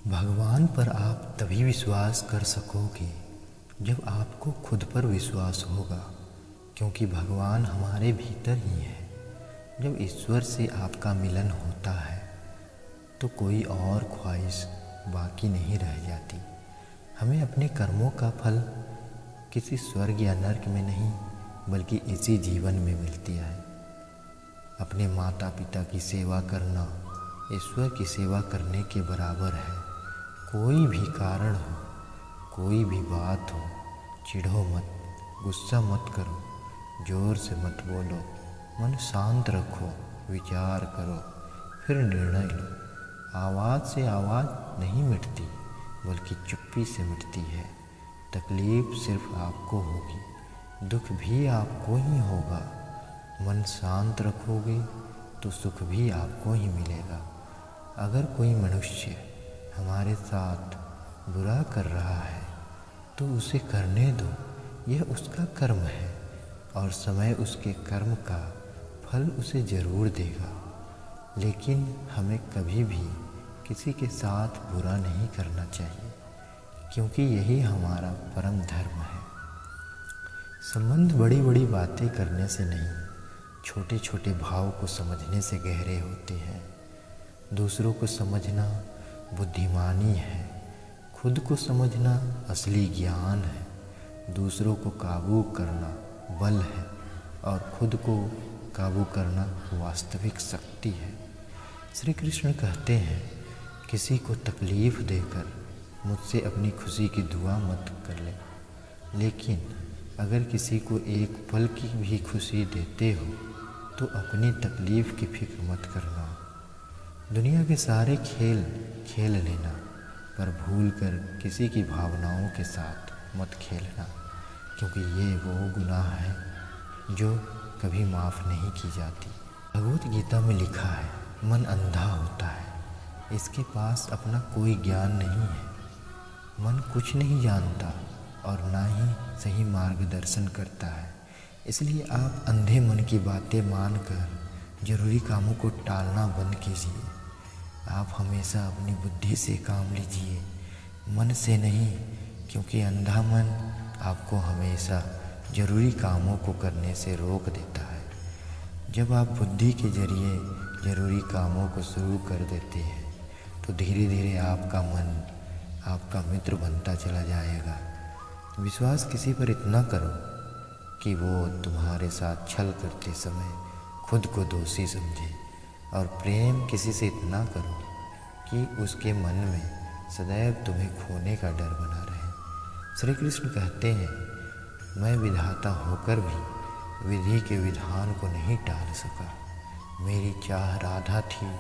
भगवान पर आप तभी विश्वास कर सकोगे जब आपको खुद पर विश्वास होगा, क्योंकि भगवान हमारे भीतर ही है। जब ईश्वर से आपका मिलन होता है तो कोई और ख्वाहिश बाकी नहीं रह जाती। हमें अपने कर्मों का फल किसी स्वर्ग या नर्क में नहीं बल्कि इसी जीवन में मिलती है। अपने माता पिता की सेवा करना ईश्वर की सेवा करने के बराबर है। कोई भी कारण हो, कोई भी बात हो, चिढ़ो मत, गुस्सा मत करो, जोर से मत बोलो, मन शांत रखो, विचार करो, फिर निर्णय लो। आवाज़ से आवाज़ नहीं मिटती बल्कि चुप्पी से मिटती है। तकलीफ सिर्फ आपको होगी, दुख भी आपको ही होगा। मन शांत रखोगे तो सुख भी आपको ही मिलेगा। अगर कोई मनुष्य हमारे साथ बुरा कर रहा है तो उसे करने दो, यह उसका कर्म है और समय उसके कर्म का फल उसे ज़रूर देगा। लेकिन हमें कभी भी किसी के साथ बुरा नहीं करना चाहिए, क्योंकि यही हमारा परम धर्म है। संबंध बड़ी बड़ी बातें करने से नहीं, छोटे छोटे भाव को समझने से गहरे होते हैं। दूसरों को समझना बुद्धिमानी है, खुद को समझना असली ज्ञान है। दूसरों को काबू करना बल है और खुद को काबू करना वास्तविक शक्ति है। श्री कृष्ण कहते हैं, किसी को तकलीफ़ देकर मुझसे अपनी खुशी की दुआ मत कर ले, लेकिन अगर किसी को एक पल की भी खुशी देते हो तो अपनी तकलीफ़ की फिक्र मत करना। दुनिया के सारे खेल खेल लेना, पर भूल कर किसी की भावनाओं के साथ मत खेलना, क्योंकि ये वो गुनाह है जो कभी माफ़ नहीं की जाती। भगवत गीता में लिखा है, मन अंधा होता है, इसके पास अपना कोई ज्ञान नहीं है। मन कुछ नहीं जानता और ना ही सही मार्गदर्शन करता है। इसलिए आप अंधे मन की बातें मानकर जरूरी कामों को टालना बंद कीजिए। आप हमेशा अपनी बुद्धि से काम लीजिए, मन से नहीं, क्योंकि अंधा मन आपको हमेशा जरूरी कामों को करने से रोक देता है। जब आप बुद्धि के जरिए जरूरी कामों को शुरू कर देते हैं तो धीरे धीरे आपका मन आपका मित्र बनता चला जाएगा। विश्वास किसी पर इतना करो कि वो तुम्हारे साथ छल करते समय खुद को दोषी समझे, और प्रेम किसी से इतना करो कि उसके मन में सदैव तुम्हें खोने का डर बना रहे। श्री कृष्ण कहते हैं, मैं विधाता होकर भी विधि के विधान को नहीं टाल सका। मेरी चाह राधा थी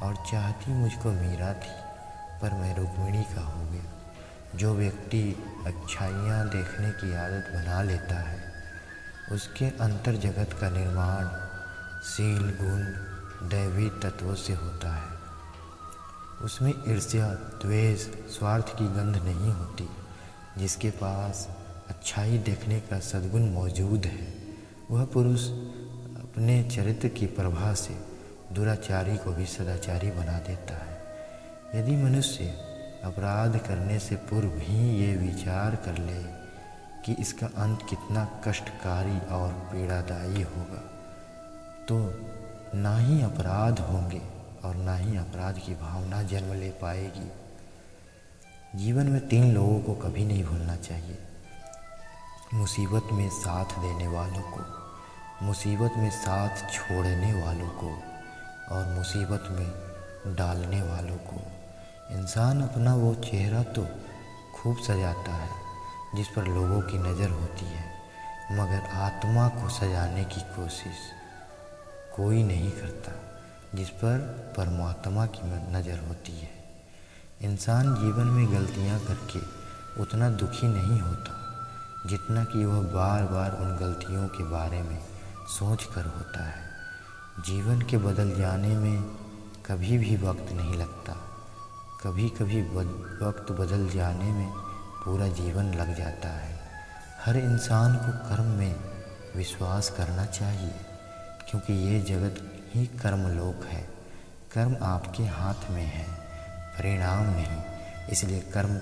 और चाहती मुझको मीरा थी, पर मैं रुक्मिणी का हो गया। जो व्यक्ति अच्छाइयाँ देखने की आदत बना लेता है, उसके अंतर जगत का निर्माण शील गुण दैवी तत्वों से होता है। उसमें ईर्ष्या द्वेष स्वार्थ की गंध नहीं होती। जिसके पास अच्छाई देखने का सद्गुण मौजूद है, वह पुरुष अपने चरित्र की प्रभा से दुराचारी को भी सदाचारी बना देता है। यदि मनुष्य अपराध करने से पूर्व ही ये विचार कर ले कि इसका अंत कितना कष्टकारी और पीड़ादायी होगा, तो ना ही अपराध होंगे और ना ही अपराध की भावना जन्म ले पाएगी। जीवन में 3 लोगों को कभी नहीं भूलना चाहिए: मुसीबत में साथ देने वालों को, मुसीबत में साथ छोड़ने वालों को और मुसीबत में डालने वालों को। इंसान अपना वो चेहरा तो खूब सजाता है जिस पर लोगों की नज़र होती है, मगर आत्मा को सजाने की कोशिश कोई नहीं करता जिस पर परमात्मा की नज़र होती है। इंसान जीवन में गलतियां करके उतना दुखी नहीं होता जितना कि वह बार बार उन गलतियों के बारे में सोच कर होता है। जीवन के बदल जाने में कभी भी वक्त नहीं लगता, कभी कभी वक्त बदल जाने में पूरा जीवन लग जाता है। हर इंसान को कर्म में विश्वास करना चाहिए, क्योंकि ये जगत ही कर्मलोक है। कर्म आपके हाथ में है, परिणाम नहीं। इसलिए कर्म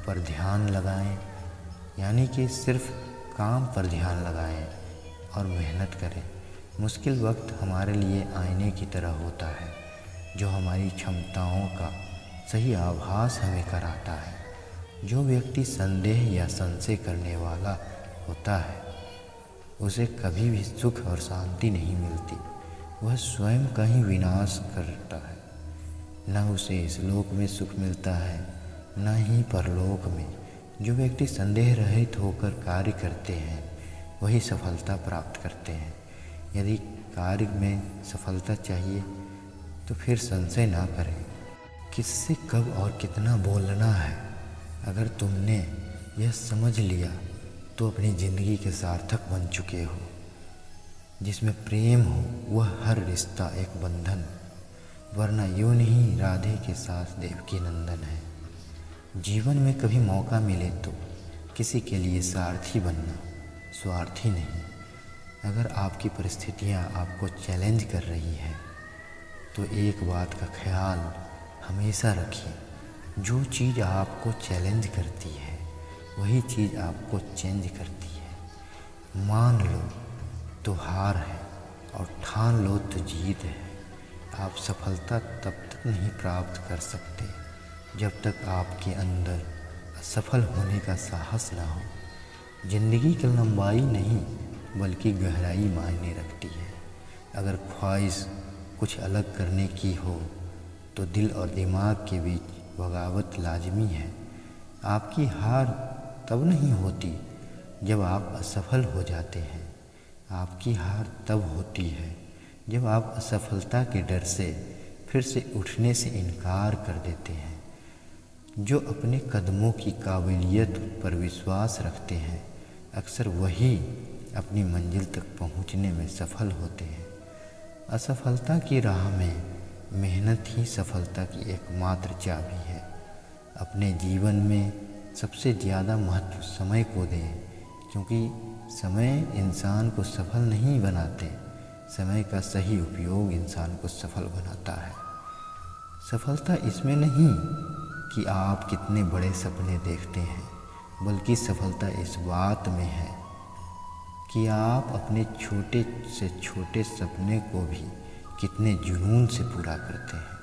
पर ध्यान लगाएं, यानी कि सिर्फ काम पर ध्यान लगाएं और मेहनत करें। मुश्किल वक्त हमारे लिए आईने की तरह होता है, जो हमारी क्षमताओं का सही आभास हमें कराता है। जो व्यक्ति संदेह या संशय करने वाला होता है, उसे कभी भी सुख और शांति नहीं मिलती। वह स्वयं का ही विनाश करता है। न उसे इस लोक में सुख मिलता है, न ही परलोक में। जो व्यक्ति संदेह रहित होकर कार्य करते हैं, वही सफलता प्राप्त करते हैं। यदि कार्य में सफलता चाहिए तो फिर संशय ना करें। किससे कब और कितना बोलना है, अगर तुमने यह समझ लिया तो अपनी ज़िंदगी के सार्थक बन चुके हो। जिसमें प्रेम हो वह हर रिश्ता एक बंधन, वरना यूं नहीं राधे के साथ देवकी नंदन है। जीवन में कभी मौका मिले तो किसी के लिए सारथी बनना, स्वार्थी नहीं। अगर आपकी परिस्थितियां आपको चैलेंज कर रही हैं तो एक बात का ख्याल हमेशा रखिए, जो चीज़ आपको चैलेंज करती है वही चीज़ आपको चेंज करती है। मान लो तो हार है और ठान लो तो जीत है। आप सफलता तब तक नहीं प्राप्त कर सकते जब तक आपके अंदर असफल होने का साहस ना हो। जिंदगी की लंबाई नहीं बल्कि गहराई मायने रखती है। अगर ख्वाहिश कुछ अलग करने की हो तो दिल और दिमाग के बीच बगावत लाजमी है। आपकी हार तब नहीं होती जब आप असफल हो जाते हैं। आपकी हार तब होती है जब आप असफलता के डर से फिर से उठने से इनकार कर देते हैं। जो अपने कदमों की काबिलियत पर विश्वास रखते हैं, अक्सर वही अपनी मंजिल तक पहुंचने में सफल होते हैं। असफलता की राह में मेहनत ही सफलता की एकमात्र चाबी है। अपने जीवन में सबसे ज़्यादा महत्व समय को दें, क्योंकि समय इंसान को सफल नहीं बनाते, समय का सही उपयोग इंसान को सफल बनाता है। सफलता इसमें नहीं कि आप कितने बड़े सपने देखते हैं, बल्कि सफलता इस बात में है कि आप अपने छोटे से छोटे सपने को भी कितने जुनून से पूरा करते हैं।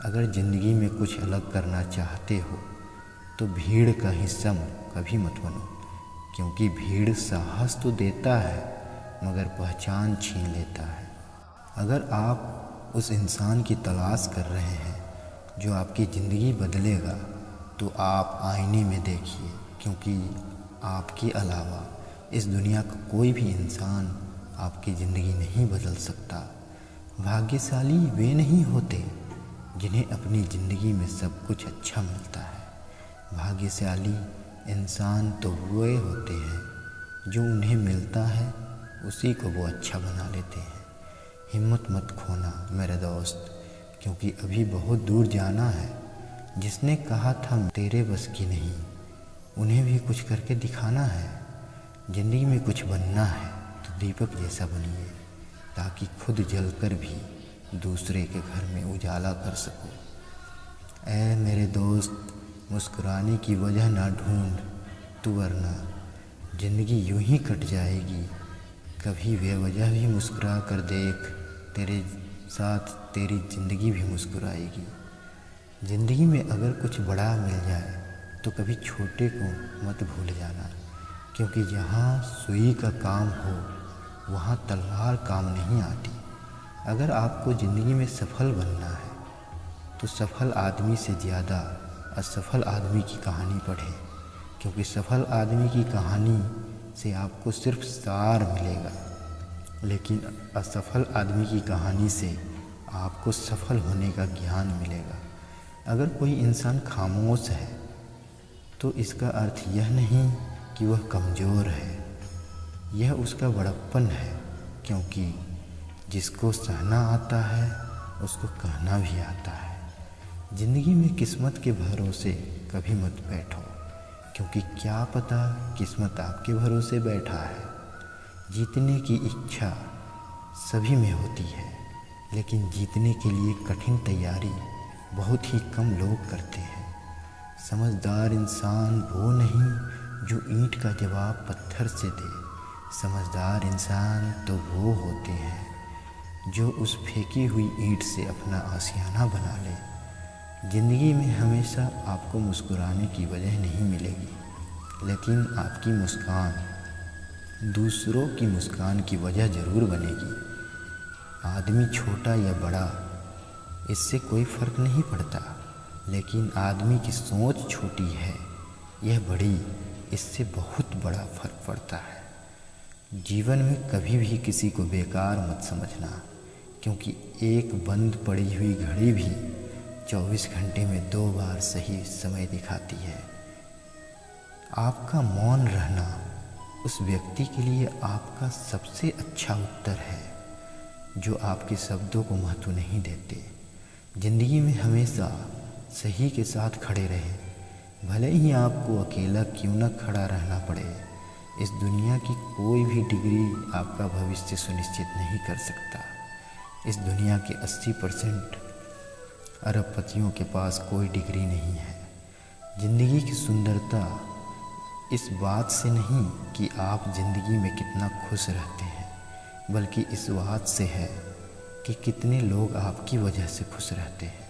अगर ज़िंदगी में कुछ अलग करना चाहते हो तो भीड़ का हिस्सा कभी मत बनो, क्योंकि भीड़ साहस तो देता है मगर पहचान छीन लेता है। अगर आप उस इंसान की तलाश कर रहे हैं जो आपकी ज़िंदगी बदलेगा, तो आप आईने में देखिए, क्योंकि आपके अलावा इस दुनिया का कोई भी इंसान आपकी ज़िंदगी नहीं बदल सकता। भाग्यशाली वे नहीं होते जिन्हें अपनी ज़िंदगी में सब कुछ अच्छा मिलता है। भाग्यशाली इंसान तो वे होते हैं जो उन्हें मिलता है उसी को वो अच्छा बना लेते हैं। हिम्मत मत खोना मेरे दोस्त, क्योंकि अभी बहुत दूर जाना है। जिसने कहा था तेरे बस की नहीं, उन्हें भी कुछ करके दिखाना है। ज़िंदगी में कुछ बनना है तो दीपक जैसा बनिए, ताकि खुद जलकर भी दूसरे के घर में उजाला कर सको। ऐ मेरे दोस्त, मुस्कुराने की वजह ना ढूंढ तू, वरना ज़िंदगी यूं ही कट जाएगी। कभी बेवजह भी मुस्कुरा कर देख, तेरे साथ तेरी ज़िंदगी भी मुस्कुराएगी। ज़िंदगी में अगर कुछ बड़ा मिल जाए तो कभी छोटे को मत भूल जाना, क्योंकि जहाँ सुई का काम हो वहाँ तलवार काम नहीं आती। अगर आपको ज़िंदगी में सफल बनना है तो सफल आदमी से ज़्यादा असफल आदमी की कहानी पढ़ें, क्योंकि सफल आदमी की कहानी से आपको सिर्फ सार मिलेगा, लेकिन असफल आदमी की कहानी से आपको सफल होने का ज्ञान मिलेगा। अगर कोई इंसान खामोश है तो इसका अर्थ यह नहीं कि वह कमज़ोर है, यह उसका बड़प्पन है, क्योंकि जिसको सहना आता है उसको कहना भी आता है। ज़िंदगी में किस्मत के भरोसे कभी मत बैठो, क्योंकि क्या पता किस्मत आपके भरोसे बैठा है। जीतने की इच्छा सभी में होती है, लेकिन जीतने के लिए कठिन तैयारी बहुत ही कम लोग करते हैं। समझदार इंसान वो नहीं जो ईंट का जवाब पत्थर से दे। समझदार इंसान तो वो होते हैं जो उस फेंकी हुई ईंट से अपना आशियाना बना ले। ज़िंदगी में हमेशा आपको मुस्कुराने की वजह नहीं मिलेगी, लेकिन आपकी मुस्कान दूसरों की मुस्कान की वजह ज़रूर बनेगी। आदमी छोटा या बड़ा, इससे कोई फ़र्क नहीं पड़ता, लेकिन आदमी की सोच छोटी है यह बड़ी, इससे बहुत बड़ा फ़र्क पड़ता है। जीवन में कभी भी किसी को बेकार मत समझना, क्योंकि एक बंद पड़ी हुई घड़ी भी 24 घंटे में 2 बार सही समय दिखाती है। आपका मौन रहना उस व्यक्ति के लिए आपका सबसे अच्छा उत्तर है जो आपके शब्दों को महत्व नहीं देते। ज़िंदगी में हमेशा सही के साथ खड़े रहें, भले ही आपको अकेला क्यों न खड़ा रहना पड़े। इस दुनिया की कोई भी डिग्री आपका भविष्य सुनिश्चित नहीं कर सकता। इस दुनिया के 80% अरबपतियों के पास कोई डिग्री नहीं है। ज़िंदगी की सुंदरता इस बात से नहीं कि आप ज़िंदगी में कितना खुश रहते हैं, बल्कि इस बात से है कि कितने लोग आपकी वजह से खुश रहते हैं।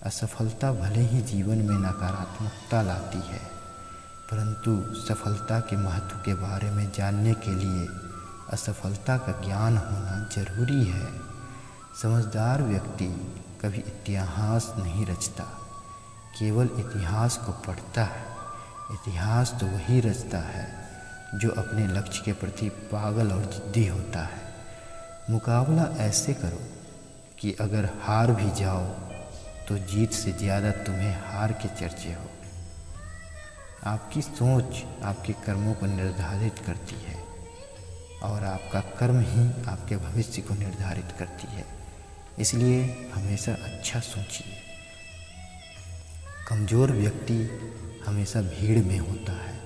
असफलता भले ही जीवन में नकारात्मकता लाती है, परंतु सफलता के महत्व के बारे में जानने के लिए असफलता का ज्ञान होना जरूरी है। समझदार व्यक्ति कभी इतिहास नहीं रचता, केवल इतिहास को पढ़ता है। इतिहास तो वही रचता है जो अपने लक्ष्य के प्रति पागल और जिद्दी होता है। मुकाबला ऐसे करो कि अगर हार भी जाओ तो जीत से ज़्यादा तुम्हें हार के चर्चे हो। आपकी सोच आपके कर्मों को निर्धारित करती है और आपका कर्म ही आपके भविष्य को निर्धारित करती है। इसलिए हमेशा अच्छा सोचिए। कमज़ोर व्यक्ति हमेशा भीड़ में होता है,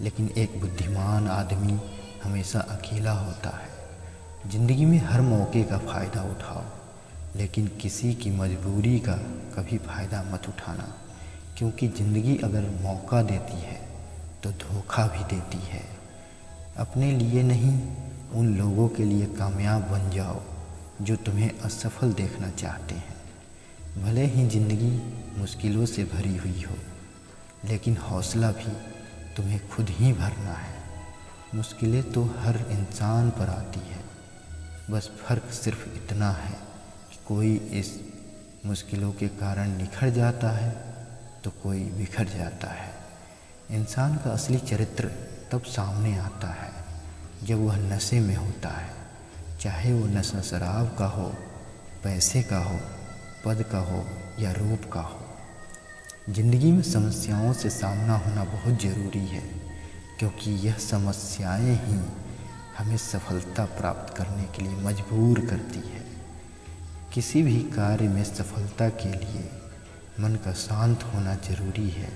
लेकिन एक बुद्धिमान आदमी हमेशा अकेला होता है। ज़िंदगी में हर मौके का फ़ायदा उठाओ, लेकिन किसी की मजबूरी का कभी फ़ायदा मत उठाना, क्योंकि ज़िंदगी अगर मौका देती है तो धोखा भी देती है। अपने लिए नहीं, उन लोगों के लिए कामयाब बन जाओ जो तुम्हें असफल देखना चाहते हैं। भले ही ज़िंदगी मुश्किलों से भरी हुई हो, लेकिन हौसला भी तुम्हें खुद ही भरना है। मुश्किलें तो हर इंसान पर आती है, बस फ़र्क सिर्फ इतना है कि कोई इस मुश्किलों के कारण निखर जाता है तो कोई बिखर जाता है। इंसान का असली चरित्र तब सामने आता है जब वह नशे में होता है, चाहे वो नशा शराब का हो, पैसे का हो, पद का हो या रूप का हो। ज़िंदगी में समस्याओं से सामना होना बहुत ज़रूरी है, क्योंकि यह समस्याएं ही हमें सफलता प्राप्त करने के लिए मजबूर करती है। किसी भी कार्य में सफलता के लिए मन का शांत होना जरूरी है।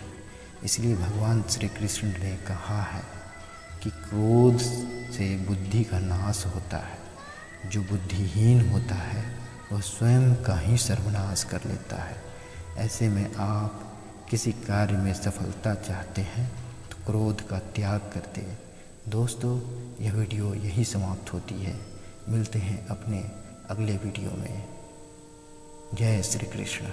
इसलिए भगवान श्री कृष्ण ने कहा है कि क्रोध से बुद्धि का नाश होता है। जो बुद्धिहीन होता है वह स्वयं का ही सर्वनाश कर लेता है। ऐसे में आप किसी कार्य में सफलता चाहते हैं तो क्रोध का त्याग कर दें। दोस्तों, यह वीडियो यही समाप्त होती है। मिलते हैं अपने अगले वीडियो में। जय श्री कृष्ण।